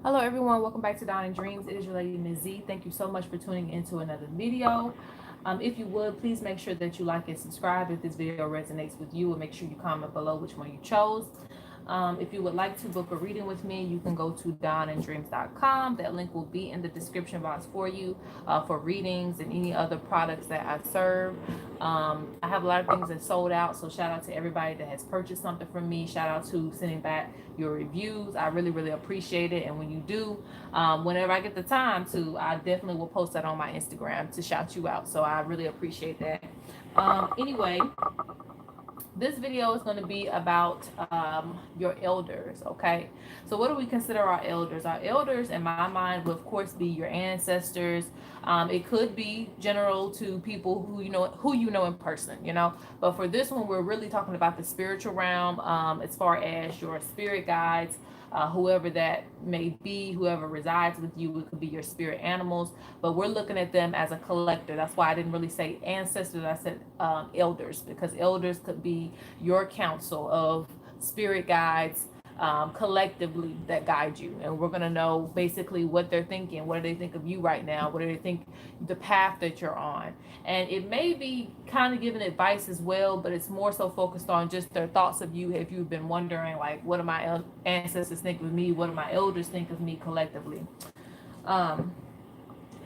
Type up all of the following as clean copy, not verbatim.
Hello everyone, welcome back to Dawn Dreams. It is your lady Ms.Z. Thank you so much for tuning into another video. If you would, please make sure that you like and subscribe if this video resonates with you, and make sure you comment below which one you chose. If you would like to book a reading with me, you can go to donandreams.com. That link will be in the description box for you for readings and any other products that I serve. I have a lot of things that sold out, so shout out to everybody that has purchased something from me. Shout out to sending back your reviews. I really, really appreciate it. And when you do, whenever I get the time to, I definitely will post that on my Instagram to shout you out. So I really appreciate that. Anyway, this video is going to be about your elders. Okay, so what do we consider our elders? Our elders in my mind will of course be your ancestors. It could be general to people who you know in person, but for this one we're really talking about the spiritual realm, as far as your spirit guides, whoever that may be, whoever resides with you. It could be your spirit animals, but we're looking at them as a collector. That's why I didn't really say ancestors. I said elders, because elders could be your council of spirit guides, collectively, that guide you. And we're going to know basically what they're thinking. What do they think of you right now? What do they think the path that you're on? And it may be kind of giving advice as well, but it's more so focused on just their thoughts of you. If you've been wondering, like, what do my ancestors think of me? What do my elders think of me collectively? Um,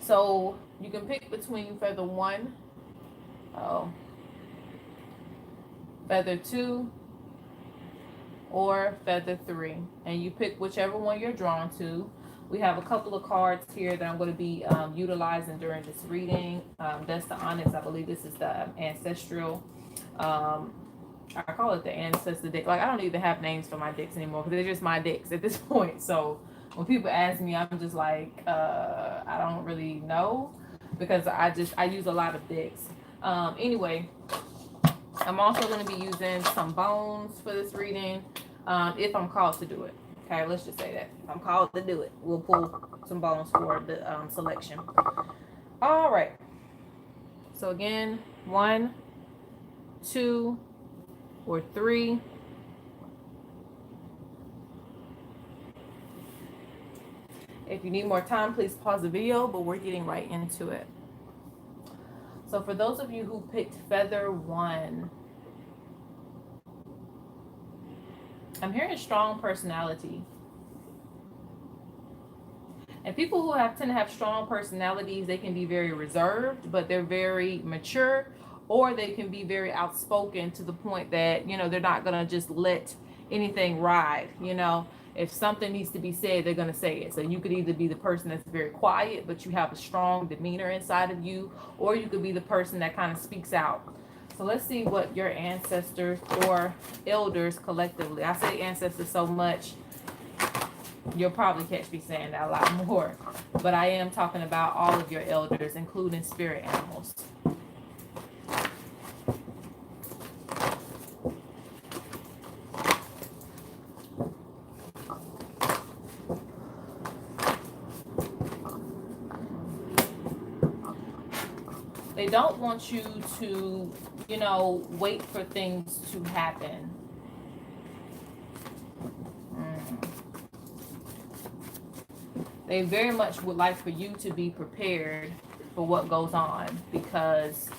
so you can pick between feather one, oh, feather two, or feather three, and you pick whichever one you're drawn to. We have a couple of cards here that I'm going to be utilizing during this reading. That's the onyx. I believe this is the ancestral. Um, I call it the ancestor deck. Like, I don't even have names for my decks anymore because they're just my decks at this point. So when people ask me, I'm just like, I don't really know, because I use a lot of decks. Anyway, I'm also going to be using some bones for this reading, if I'm called to do it. Okay, let's just say that. If I'm called to do it, we'll pull some bones for the selection. All right. So again, 1, 2, or 3. If you need more time, please pause the video, but we're getting right into it. So for those of you who picked feather 1, I'm hearing strong personality. And people who tend to have strong personalities, they can be very reserved, but they're very mature, or they can be very outspoken to the point that, they're not going to just let anything ride. If something needs to be said, they're going to say it. So you could either be the person that's very quiet, but you have a strong demeanor inside of you, or you could be the person that kind of speaks out. So let's see what your ancestors or elders collectively. I say ancestors so much, you'll probably catch me saying that a lot more. But I am talking about all of your elders, including spirit animals. They don't want you to, wait for things to happen. They very much would like for you to be prepared for what goes on, because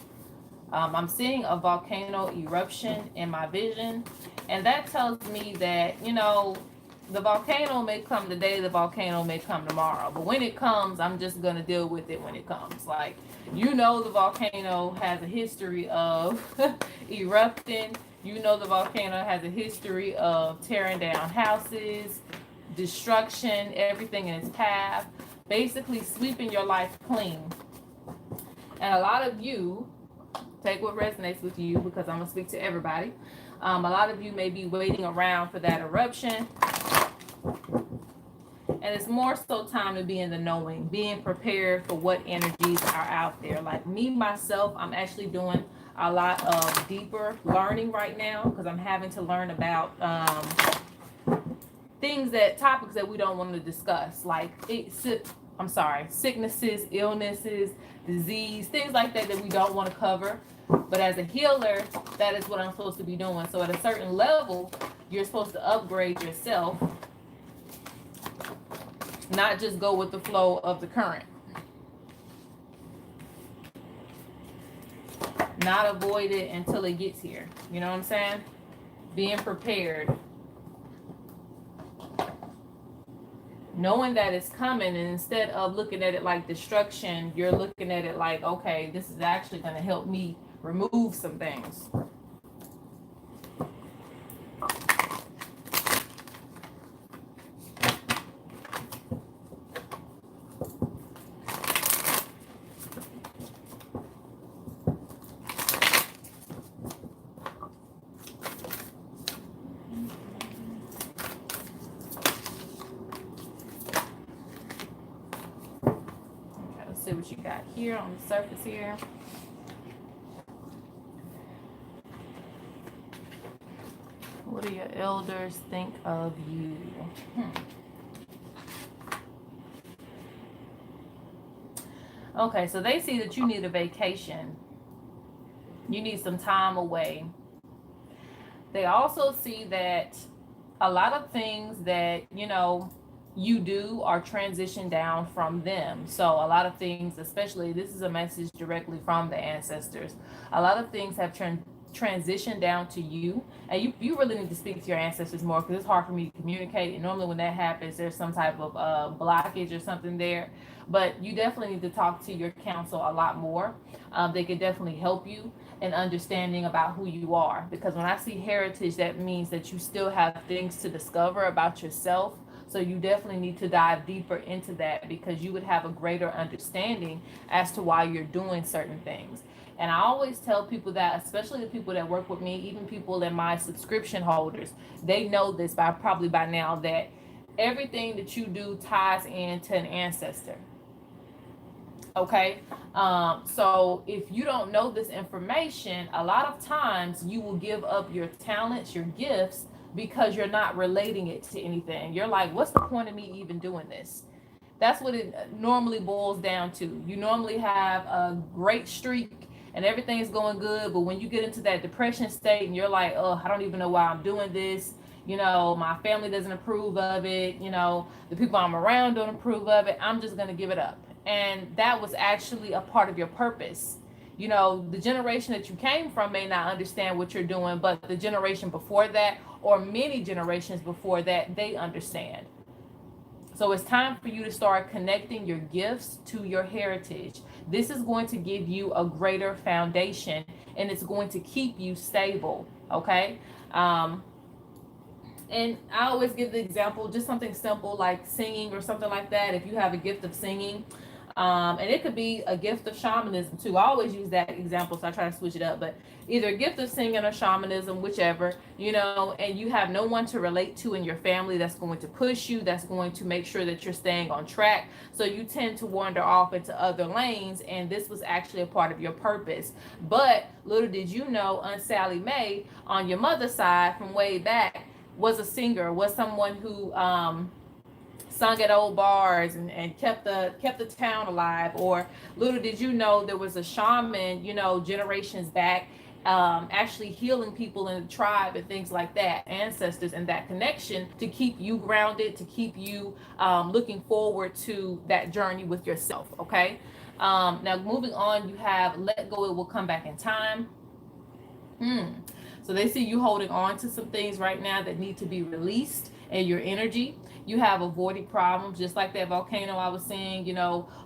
I'm seeing a volcano eruption in my vision, and that tells me that, the volcano may come today, the volcano may come tomorrow, but when it comes, I'm just going to deal with it when it comes. Like, the volcano has a history of erupting. The volcano has a history of tearing down houses, destruction, everything in its path, basically sweeping your life clean. And a lot of you, take what resonates with you, because I'm going to speak to everybody. A lot of you may be waiting around for that eruption. And it's more so time to be in the knowing, being prepared for what energies are out there. Like me, myself, I'm actually doing a lot of deeper learning right now, because I'm having to learn about topics that we don't want to discuss, like sicknesses, illnesses, disease, things like that we don't want to cover. But as a healer, that is what I'm supposed to be doing. So at a certain level, you're supposed to upgrade yourself not just go with the flow of the current, not avoid it until it gets here. You know what I'm saying? Being prepared, knowing that it's coming, and instead of looking at it like destruction, you're looking at it like, okay, this is actually going to help me remove some things. See what you got here on the surface here. What do your elders think of you? Okay, so they see that you need a vacation. You need some time away. They also see that a lot of things that, you do are transitioned down from them. So a lot of things, especially this is a message directly from the ancestors. A lot of things have transitioned down to you, and you really need to speak to your ancestors more, because it's hard for me to communicate. And normally when that happens, there's some type of blockage or something there. But you definitely need to talk to your council a lot more. They could definitely help you in understanding about who you are, because when I see heritage, that means that you still have things to discover about yourself. So you definitely need to dive deeper into that, because you would have a greater understanding as to why you're doing certain things. And I always tell people that, especially the people that work with me, even people in my subscription holders, they know this probably by now, that everything that you do ties into an ancestor. Okay, so if you don't know this information, a lot of times you will give up your talents, your gifts, because you're not relating it to anything. You're like, what's the point of me even doing this? That's what it normally boils down to. You normally have a great streak and everything is going good, but when you get into that depression state and you're like, oh, I don't even know why I'm doing this. My family doesn't approve of it. The people I'm around don't approve of it. I'm just going to give it up. And that was actually a part of your purpose. The generation that you came from may not understand what you're doing, but the generation before that, or many generations before that, they understand. So it's time for you to start connecting your gifts to your heritage. This is going to give you a greater foundation, and it's going to keep you stable. Okay. And I always give the example, just something simple like singing or something like that. If you have a gift of singing, and it could be a gift of shamanism too. I always use that example, so I try to switch it up. But either a gift of singing or shamanism, whichever, and you have no one to relate to in your family that's going to push you, that's going to make sure that you're staying on track. So you tend to wander off into other lanes, and this was actually a part of your purpose. But little did you know, Aunt Sally Mae, on your mother's side from way back, was a singer, was someone who sung at old bars and kept the town alive. Or little did you know, there was a shaman, generations back, actually healing people in the tribe and things like that, ancestors, and that connection to keep you grounded, to keep you looking forward to that journey with yourself. Okay. Now moving on, you have let go, it will come back in time. So they see you holding on to some things right now that need to be released in your energy. You have avoiding problems, just like that volcano I was saying.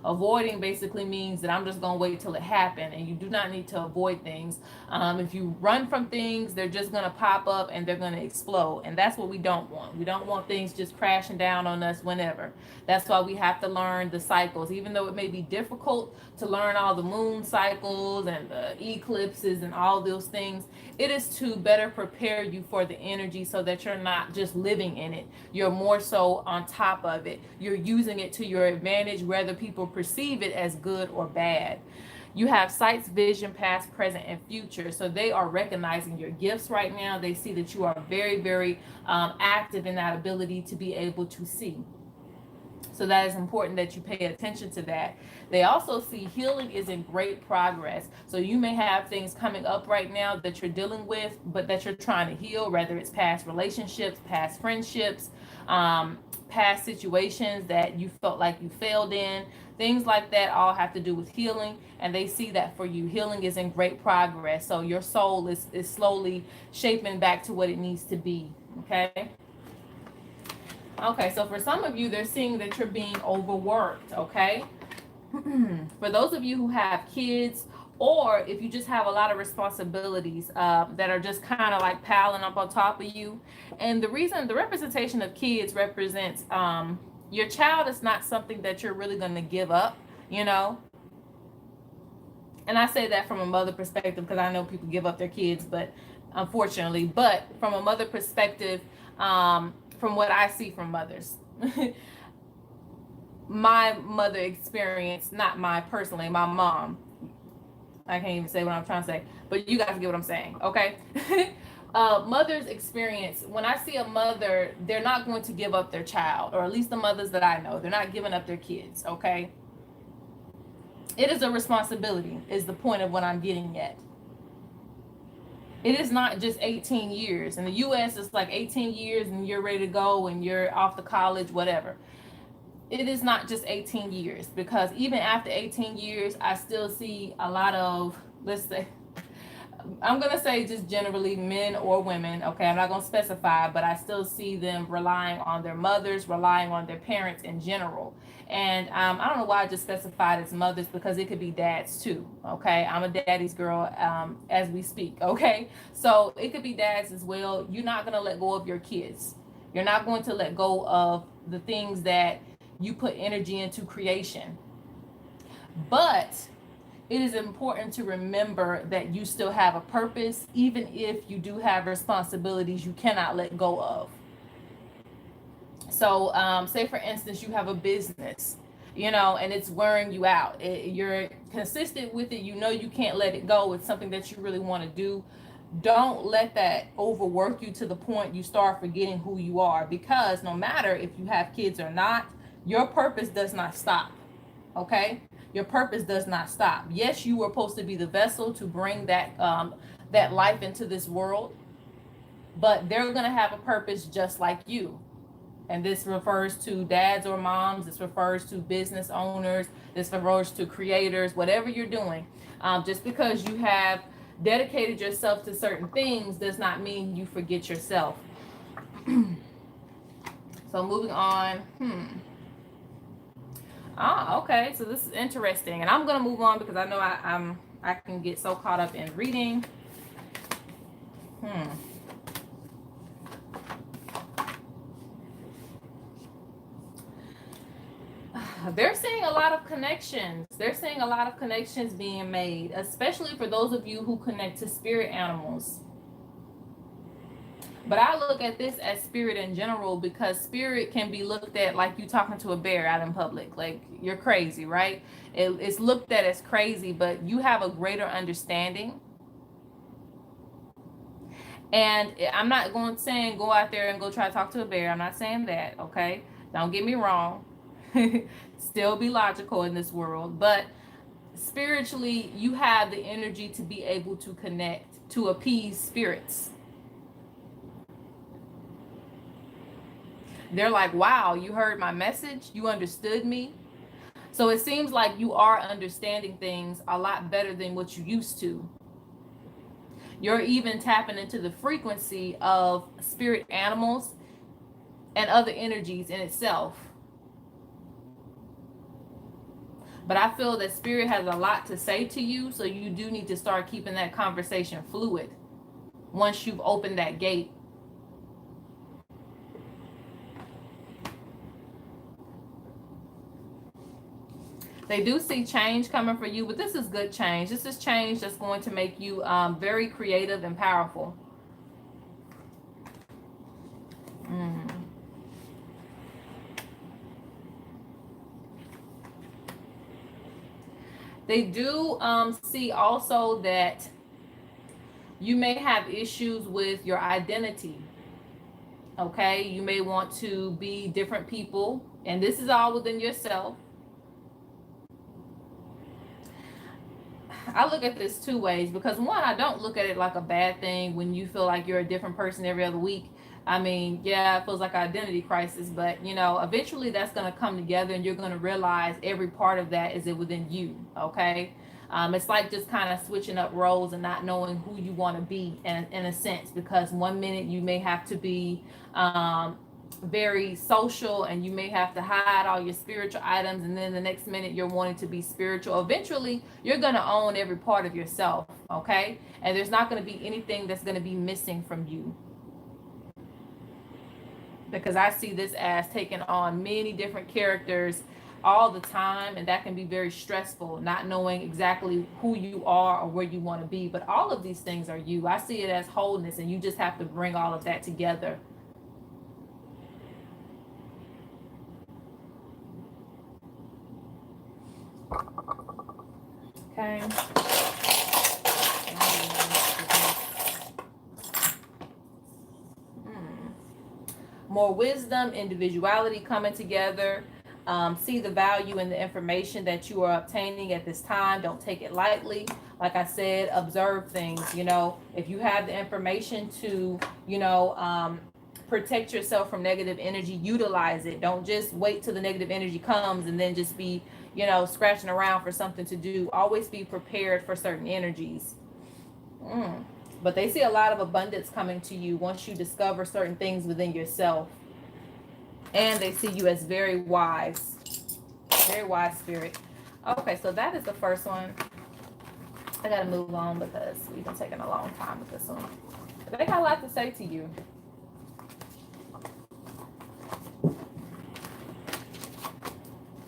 Avoiding basically means that I'm just going to wait till it happens, and you do not need to avoid things. If you run from things, they're just going to pop up and they're going to explode, and that's what we don't want. We don't want things just crashing down on us whenever. That's why we have to learn the cycles, even though it may be difficult to learn all the moon cycles and the eclipses and all those things. It is to better prepare you for the energy, so that you're not just living in it. You're more so on top of it. You're using it to your advantage, whether people perceive it as good or bad. You have sights, vision, past, present, and future. So they are recognizing your gifts right now. They see that you are very, very active in that ability to be able to see. So that is important that you pay attention to that. They also see healing is in great progress. So you may have things coming up right now that you're dealing with, but that you're trying to heal, whether it's past relationships, past friendships, past situations that you felt like you failed in. Things like that all have to do with healing, and they see that for you. Healing is in great progress. So your soul is slowly shaping back to what it needs to be. Okay. Okay, so for some of you, they're seeing that you're being overworked. Okay. For those of you who have kids, or if you just have a lot of responsibilities that are just kind of like piling up on top of you. And the representation of kids represents your child is not something that you're really going to give up, you know. And I say that from a mother perspective because I know people give up their kids, but unfortunately, but from a mother perspective, from what I see from mothers. My mother experienced, not my personally, my mom. I can't even say what I'm trying to say, but you guys get what I'm saying, okay? Mothers experience, when I see a mother, they're not going to give up their child, or at least the mothers that I know, they're not giving up their kids, okay? It is a responsibility, is the point of what I'm getting at. It is not just 18 years. In the US, it's like 18 years and you're ready to go and you're off to college, whatever. It is not just 18 years, because even after 18 years, I still see a lot of, let's say, I'm going to say just generally men or women, okay, I'm not going to specify, but I still see them relying on their mothers, relying on their parents in general. And I don't know why I just specified as mothers, because it could be dads too, okay? I'm a daddy's girl as we speak, okay? So it could be dads as well. You're not going to let go of your kids. You're not going to let go of the things that you put energy into creation. But it is important to remember that you still have a purpose, even if you do have responsibilities you cannot let go of. So say for instance, you have a business, you know, and it's wearing you out. You're consistent with it. You know you can't let it go. It's something that you really want to do. Don't let that overwork you to the point you start forgetting who you are, because no matter if you have kids or not, your purpose does not stop. Okay? Your purpose does not stop. Yes, you were supposed to be the vessel to bring that that life into this world, but they're going to have a purpose just like you. And this refers to dads or moms. This refers to business owners. This refers to creators, whatever you're doing. Just because you have dedicated yourself to certain things does not mean you forget yourself. So moving on. Okay. So this is interesting, and I'm gonna move on because I know I can get so caught up in reading. They're seeing a lot of connections. They're seeing a lot of connections being made, especially for those of you who connect to spirit animals. But I look at this as spirit in general, because spirit can be looked at like you talking to a bear out in public. Like, you're crazy, right? It's looked at as crazy, but you have a greater understanding. And I'm not saying go out there and go try to talk to a bear. I'm not saying that, okay? Don't get me wrong. Still be logical in this world, but spiritually you have the energy to be able to connect, to appease spirits. They're like, wow, you heard my message, you understood me. So it seems like you are understanding things a lot better than what you used to. You're even tapping into the frequency of spirit animals and other energies in itself. But I feel that spirit has a lot to say to you, so you do need to start keeping that conversation fluid once you've opened that gate. They do see change coming for you, but this is good change. This is change that's going to make you very creative and powerful. They do see also that you may have issues with your identity. Okay, you may want to be different people, and this is all within yourself. I look at this two ways, because one, I don't look at it like a bad thing when you feel like you're a different person every other week. I mean, yeah, it feels like an identity crisis, but you know, eventually that's going to come together and you're going to realize every part of that is within you. Okay. It's like just kind of switching up roles and not knowing who you want to be in a sense, because one minute you may have to be very social and you may have to hide all your spiritual items, and then the next minute you're wanting to be spiritual. Eventually you're going to own every part of yourself. Okay. And there's not going to be anything that's going to be missing from you, because I see this as taking on many different characters all the time, and that can be very stressful, not knowing exactly who you are or where you want to be. But all of these things are you. I see it as wholeness, and you just have to bring all of that together. Okay. More wisdom, individuality coming together. See the value in the information that you are obtaining at this time. Don't take it lightly. Like I said, observe things. You know, if you have the information to, protect yourself from negative energy, utilize it. Don't just wait till the negative energy comes and then just be, scratching around for something to do. Always be prepared for certain energies. But they see a lot of abundance coming to you once you discover certain things within yourself. And they see you as very wise spirit. Okay, so that is the first one. I gotta move on because we've been taking a long time with this one. But they got a lot to say to you.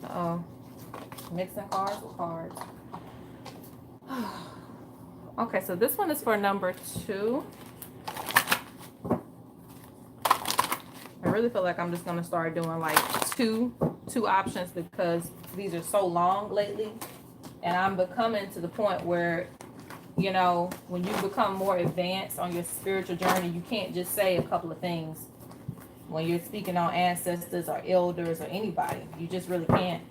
Uh-oh. Mixing cards with cards. Okay, so this one is for number 2. I really feel like I'm just gonna start doing like two options, because these are so long lately, and I'm becoming to the point where, when you become more advanced on your spiritual journey, you can't just say a couple of things when you're speaking on ancestors or elders or anybody. You just really can't.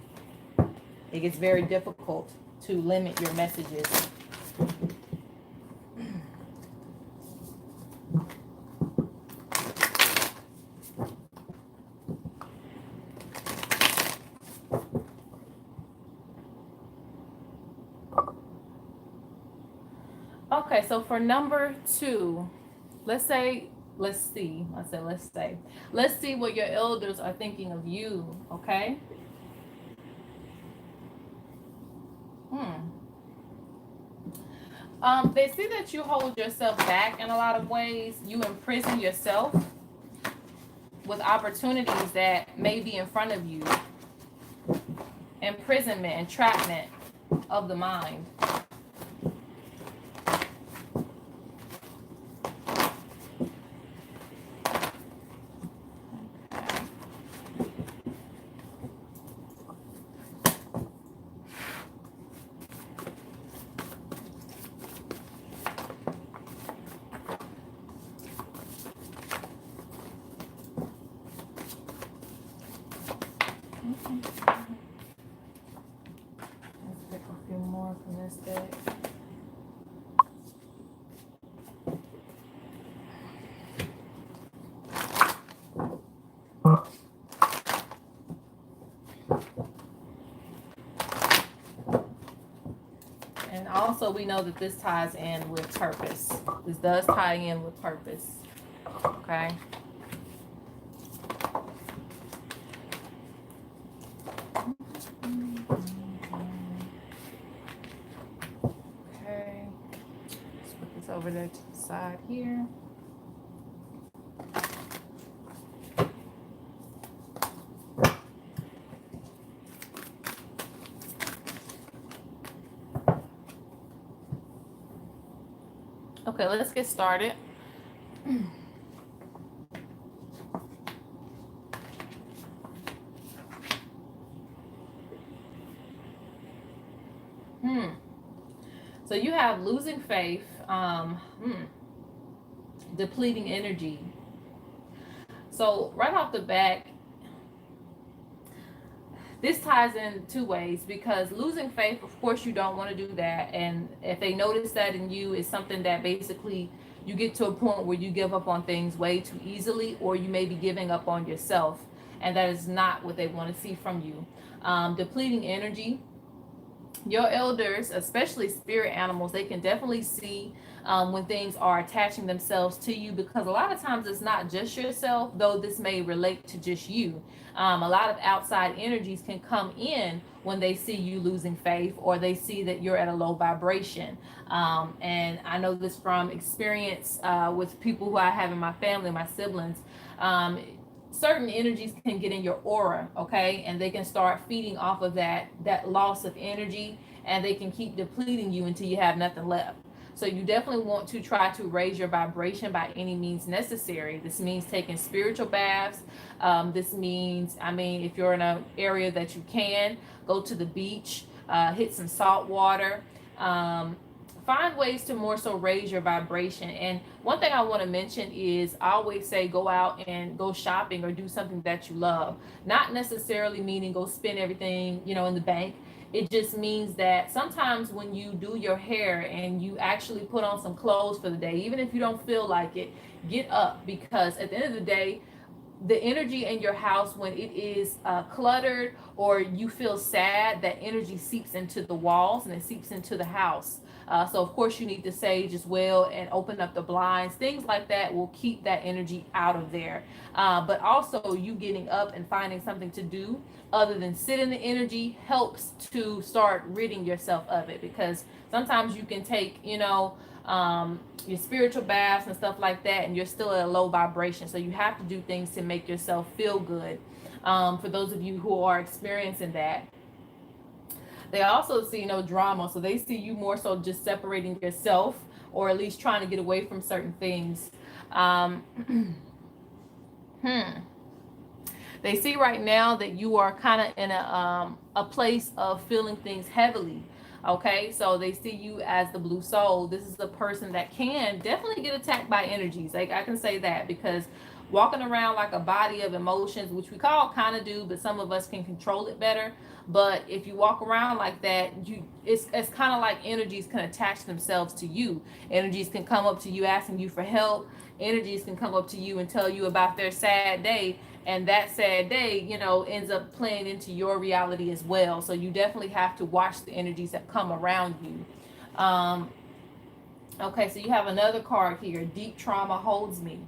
It gets very difficult to limit your messages. Okay, so for number 2, let's see what your elders are thinking of you. Okay. They see that you hold yourself back in a lot of ways. You imprison yourself with opportunities that may be in front of you. Imprisonment, entrapment of the mind. Let's pick a few more from this deck. And also we know that this ties in with purpose. This does tie in with purpose. Okay. Okay. Let's put this over there to the side here. Okay, let's get started. So you have losing faith, depleting energy. So right off the bat, this ties in 2 ways, because losing faith, of course, you don't want to do that. And if they notice that in you, is something that basically you get to a point where you give up on things way too easily, or you may be giving up on yourself, and that is not what they want to see from you. Depleting energy. Your elders, especially spirit animals, they can definitely see when things are attaching themselves to you, because a lot of times it's not just yourself, though this may relate to just you. A lot of outside energies can come in when they see you losing faith, or they see that you're at a low vibration. And I know this from experience with people who I have in my family, my siblings. Certain energies can get in your aura, okay, and they can start feeding off of that loss of energy, and they can keep depleting you until you have nothing left. So you definitely want to try to raise your vibration by any means necessary. This means taking spiritual baths. This means, I mean, if you're in an area that you can, go to the beach, hit some salt water. Find ways to more so raise your vibration. And one thing I want to mention is, I always say go out and go shopping or do something that you love. Not necessarily meaning go spend everything, in the bank. It just means that sometimes when you do your hair and you actually put on some clothes for the day, even if you don't feel like it, get up, because at the end of the day, the energy in your house, when it is cluttered or you feel sad, that energy seeps into the walls and it seeps into the house. So of course you need to sage as well and open up the blinds. Things like that will keep that energy out of there. But also you getting up and finding something to do other than sit in the energy helps to start ridding yourself of it, because sometimes you can take, your spiritual baths and stuff like that, and you're still at a low vibration. So you have to do things to make yourself feel good. For those of you who are experiencing that, they also see no drama. So they see you more so just separating yourself, or at least trying to get away from certain things. They see right now that you are kind of in a place of feeling things heavily. Okay, so they see you as the blue soul. This is a person that can definitely get attacked by energies. Like, I can say that, because walking around like a body of emotions, which we all kind of do, but some of us can control it better. But if you walk around like that, it's kind of like energies can attach themselves to you. Energies can come up to you asking you for help. Energies can come up to you and tell you about their sad day, and that sad day, ends up playing into your reality as well. So you definitely have to watch the energies that come around you. Okay, so you have another card here. Deep trauma holds me.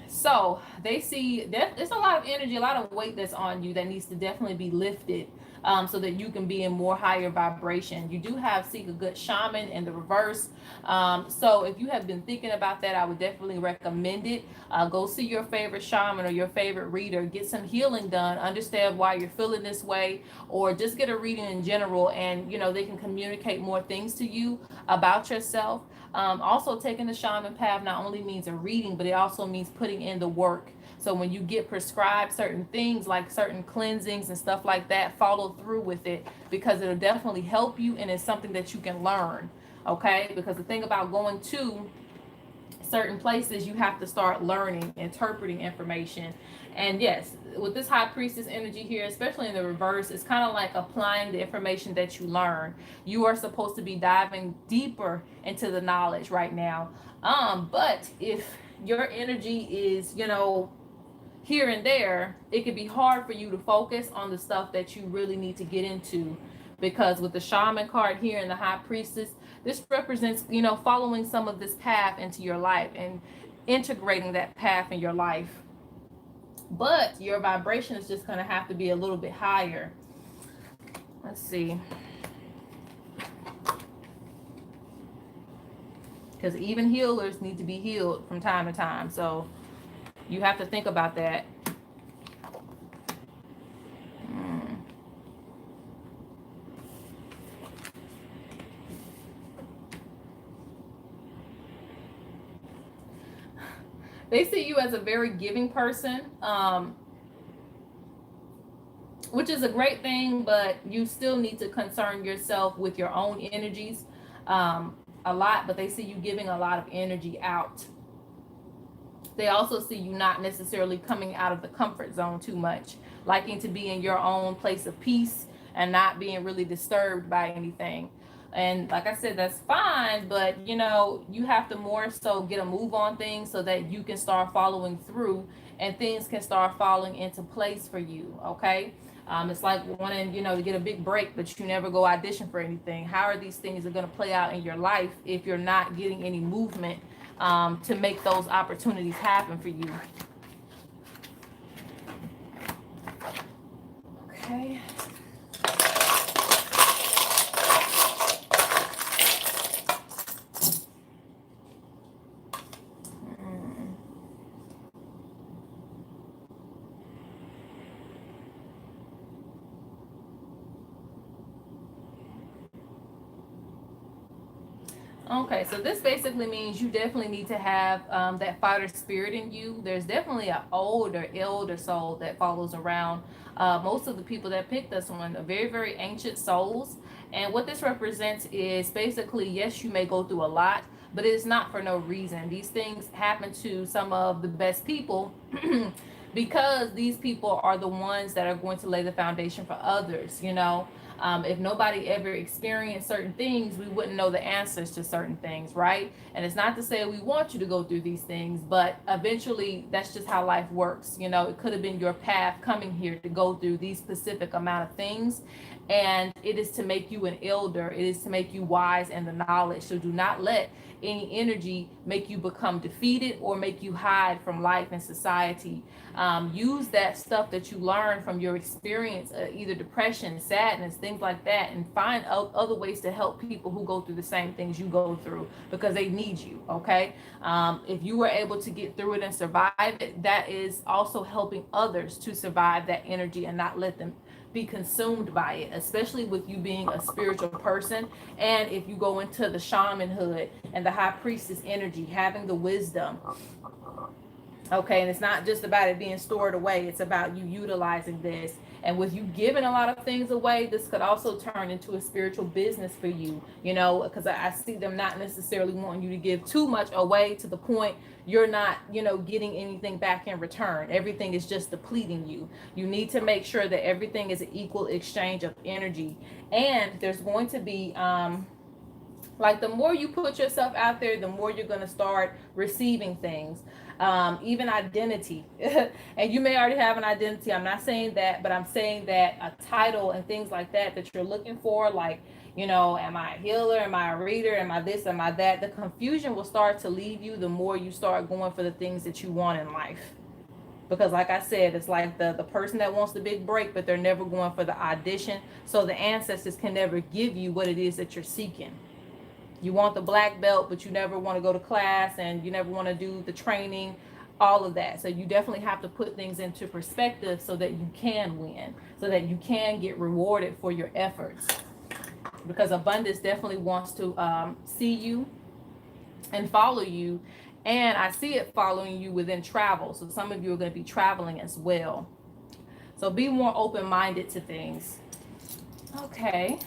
So they see that there's a lot of energy, a lot of weight that's on you that needs to definitely be lifted, so that you can be in more higher vibration. You do have Seek a Good Shaman in the reverse. So if you have been thinking about that, I would definitely recommend it. Go see your favorite shaman or your favorite reader, get some healing done, understand why you're feeling this way, or just get a reading in general, and they can communicate more things to you about yourself. Also, taking the shaman path not only means a reading, but it also means putting in the work. So when you get prescribed certain things, like certain cleansings and stuff like that, follow through with it, because it'll definitely help you, and it's something that you can learn. Okay, because the thing about going to certain places, you have to start learning, interpreting information. And yes, with this high priestess energy here, especially in the reverse, it's kind of like applying the information that you learn. You are supposed to be diving deeper into the knowledge right now. But if your energy is, here and there, it could be hard for you to focus on the stuff that you really need to get into, because with the shaman card here and the high priestess, this represents, following some of this path into your life and integrating that path in your life. But your vibration is just going to have to be a little bit higher. Let's see. Because even healers need to be healed from time to time. So you have to think about that. They see you as a very giving person, which is a great thing, but you still need to concern yourself with your own energies a lot. But they see you giving a lot of energy out. They also see you not necessarily coming out of the comfort zone too much, liking to be in your own place of peace and not being really disturbed by anything. And like I said, that's fine, but you know, you have to more so get a move on things so that you can start following through and things can start falling into place for you. Okay. It's like wanting, you know, to get a big break, but you never go audition for anything. How are these things are going to play out in your life if you're not getting any movement to make those opportunities happen for you? Okay. Okay, so this basically means you definitely need to have that fighter spirit in you. There's definitely an older, elder soul that follows around. Most of the people that picked this one are very, very ancient souls. And what this represents is basically, yes, you may go through a lot, but it's not for no reason. These things happen to some of the best people because these people are the ones that are going to lay the foundation for others, you know. If nobody ever experienced certain things, we wouldn't know the answers to certain things, right? And it's not to say we want you to go through these things, but eventually that's just how life works. You know, it could have been your path coming here to go through these specific amount of things. And it is to make you an elder. It is to make you wise in the knowledge. So do not let any energy make you become defeated or make you hide from life and society. Use that stuff that you learn from your experience, either depression, sadness, things like that, and find other ways to help people who go through the same things you go through because they need you. Okay. If you were able to get through it and survive it, that is also helping others to survive that energy and not let them be consumed by it, especially with you being a spiritual person. And if you go into the shamanhood and the high priestess energy, having the wisdom. Okay, and it's not just about it being stored away, it's about you utilizing this. And with you giving a lot of things away, this could also turn into a spiritual business for you, you know, because I see them not necessarily wanting you to give too much away to the point you're not, you know, getting anything back in return. Everything is just depleting you. You need to make sure that everything is an equal exchange of energy. And there's going to be, like the more you put yourself out there, the more you're going to start receiving things. Even identity. And you may already have an identity. I'm not saying that, but I'm saying that a title and things like that that you're looking for, like, you know, am I a healer? Am I a reader? Am I this? Am I that? The confusion will start to leave you the more you start going for the things that you want in life. Because like I said, it's like the person that wants the big break, but they're never going for the audition. So the ancestors can never give you what it is that you're seeking. You want the black belt, but you never want to go to class and you never want to do the training, all of that. So you definitely have to put things into perspective so that you can win, so that you can get rewarded for your efforts. Because abundance definitely wants to see you and follow you. And I see it following you within travel. So some of you are going to be traveling as well. So be more open-minded to things. Okay.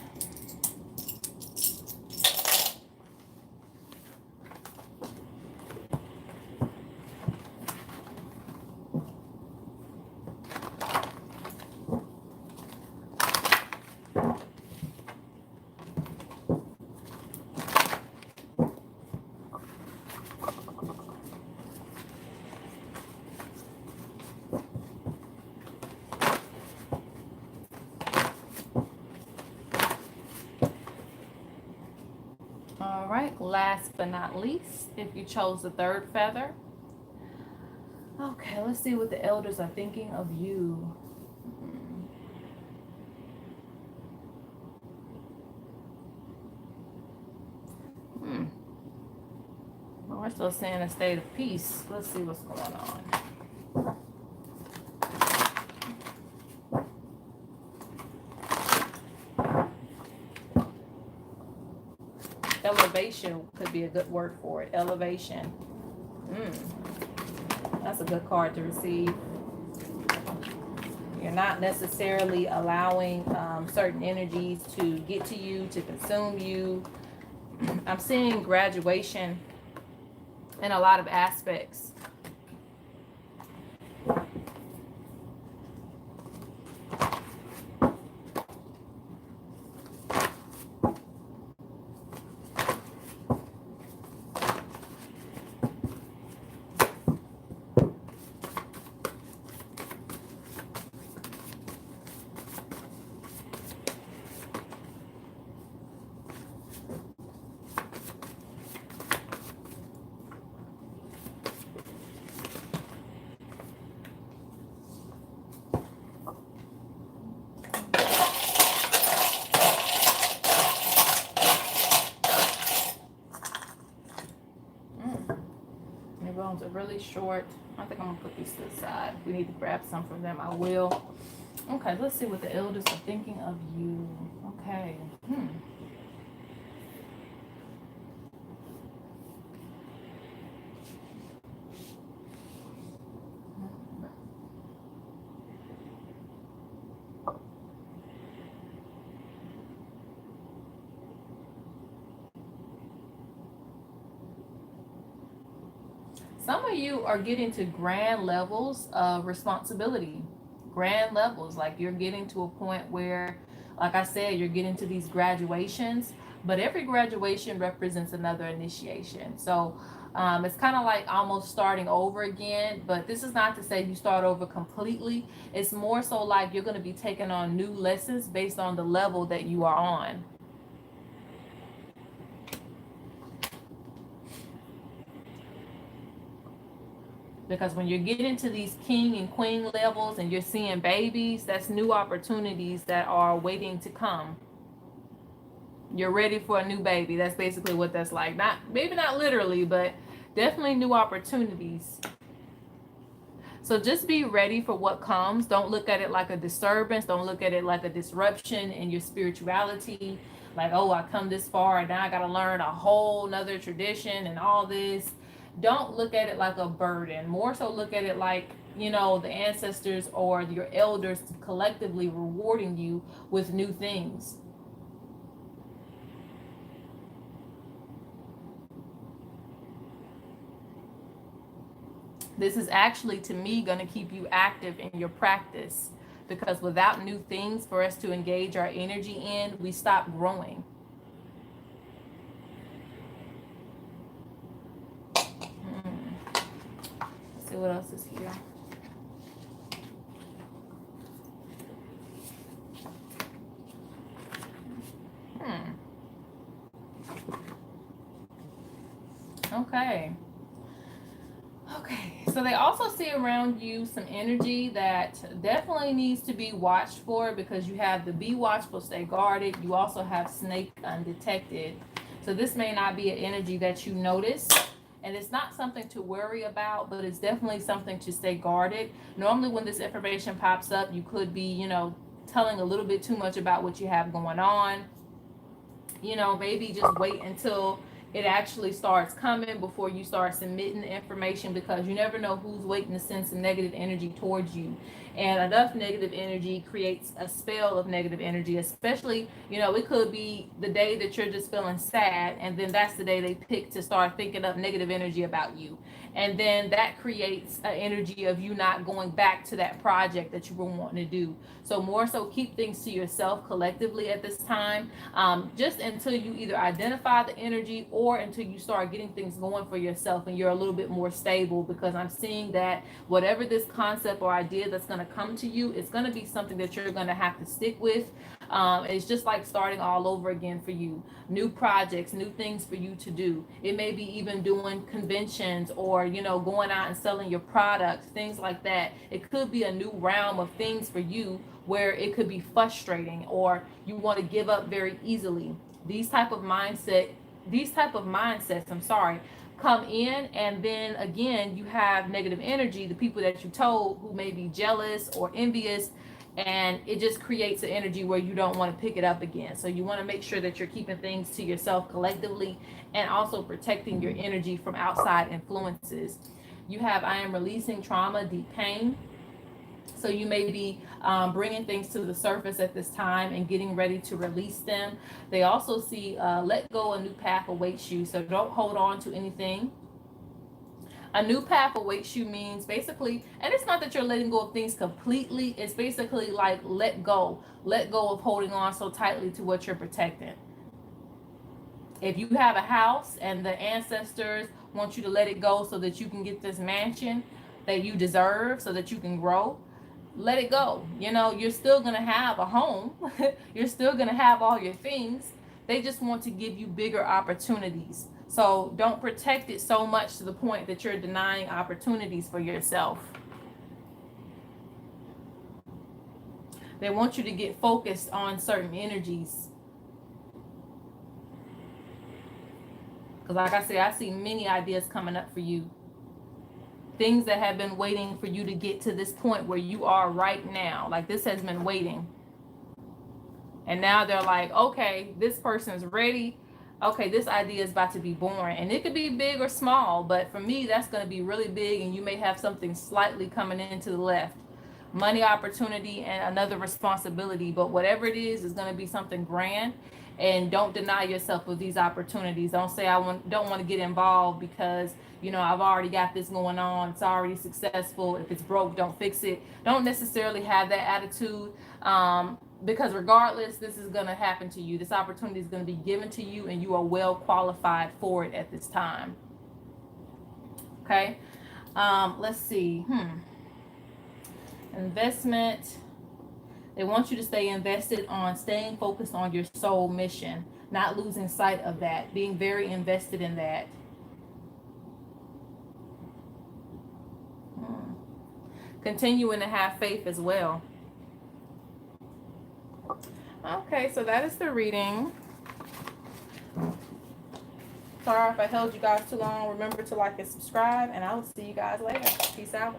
All right, last but not least, if you chose the third feather. Okay, let's see what the elders are thinking of you. Well, we're still saying a state of peace. Let's see what's going on. Elevation could be a good word for it. Elevation. That's a good card to receive. You're not necessarily allowing certain energies to get to you, to consume you. I'm seeing graduation in a lot of aspects. really short. I think I'm gonna put these to the side. If we need to grab some from them, I will. Okay, let's see what the elders are thinking of you. Okay. Some of you are getting to grand levels of responsibility. Grand levels. Like you're getting to a point where, like I said, you're getting to these graduations, but every graduation represents another initiation. So it's kind of like almost starting over again, but this is not to say you start over completely. It's more so like you're going to be taking on new lessons based on the level that you are on. Because when you're getting to these king and queen levels and you're seeing babies, that's new opportunities that are waiting to come. You're ready for a new baby. That's basically what that's like. Not maybe not literally, but definitely new opportunities. So just be ready for what comes. Don't look at it like a disturbance. Don't look at it like a disruption in your spirituality. Like, oh, I come this far and now I got to learn a whole nother tradition and all this. Don't look at it like a burden. More so look at it like, you know, the ancestors or your elders collectively rewarding you with new things. This is actually, to me, going to keep you active in your practice, because without new things for us to engage our energy in, we stop growing. Let's see what else is here. Okay. Okay, so they also see around you some energy that definitely needs to be watched for, because you have the be watchful, stay guarded. You also have snake undetected. So this may not be an energy that you notice, and it's not something to worry about, but it's definitely something to stay guarded. Normally when this information pops up, you could be, you know, telling a little bit too much about what you have going on. You know, maybe just wait until it actually starts coming before you start submitting the information, because you never know who's waiting to send some negative energy towards you. And enough negative energy creates a spell of negative energy, especially, you know, it could be the day that you're just feeling sad, and then that's the day they pick to start thinking up negative energy about you. And then that creates an energy of you not going back to that project that you were wanting to do. So more so keep things to yourself collectively at this time, just until you either identify the energy or until you start getting things going for yourself and you're a little bit more stable. Because I'm seeing that whatever this concept or idea that's going to come to you, it's going to be something that you're going to have to stick with. It's just like starting all over again for you. New projects, new things for you to do. It may be even doing conventions, or, you know, going out and selling your products, things like that. It could be a new realm of things for you where it could be frustrating, or you want to give up very easily. These type of mindsets, come in, and then again, you have negative energy, the people that you told who may be jealous or envious, and it just creates an energy where you don't want to pick it up again. So you want to make sure that you're keeping things to yourself collectively, and also protecting your energy from outside influences. You have, I am releasing trauma, deep pain. So you may be bringing things to the surface at this time and getting ready to release them. They also see let go, a new path awaits you. So don't hold on to anything. A new path awaits you means basically, and it's not that you're letting go of things completely. It's basically like let go of holding on so tightly to what you're protecting. If you have a house and the ancestors want you to let it go so that you can get this mansion that you deserve, so that you can grow, let it go. You know, you're still going to have a home. You're still going to have all your things. They just want to give you bigger opportunities. So don't protect it so much to the point that you're denying opportunities for yourself. They want you to get focused on certain energies. Because like I said, I see many ideas coming up for you. things that have been waiting for you to get to this point where you are right now. Like this has been waiting. And now they're like, okay, this person's ready. Okay, this idea is about to be born. And it could be big or small, but for me, that's going to be really big. And you may have something slightly coming in to the left. Money opportunity and another responsibility. But whatever it is going to be something grand. And don't deny yourself of these opportunities. Don't say don't want to get involved because, you know, I've already got this going on. It's already successful. If it's broke, don't fix it. Don't necessarily have that attitude. Because regardless, this is going to happen to you. This opportunity is going to be given to you and you are well qualified for it at this time. Okay. Let's see. Investment. They want you to stay invested on staying focused on your soul mission, not losing sight of that, being very invested in that. Continuing to have faith as well. Okay, so that is the reading. Sorry if I held you guys too long. Remember to like and subscribe, and I will see you guys later. Peace out.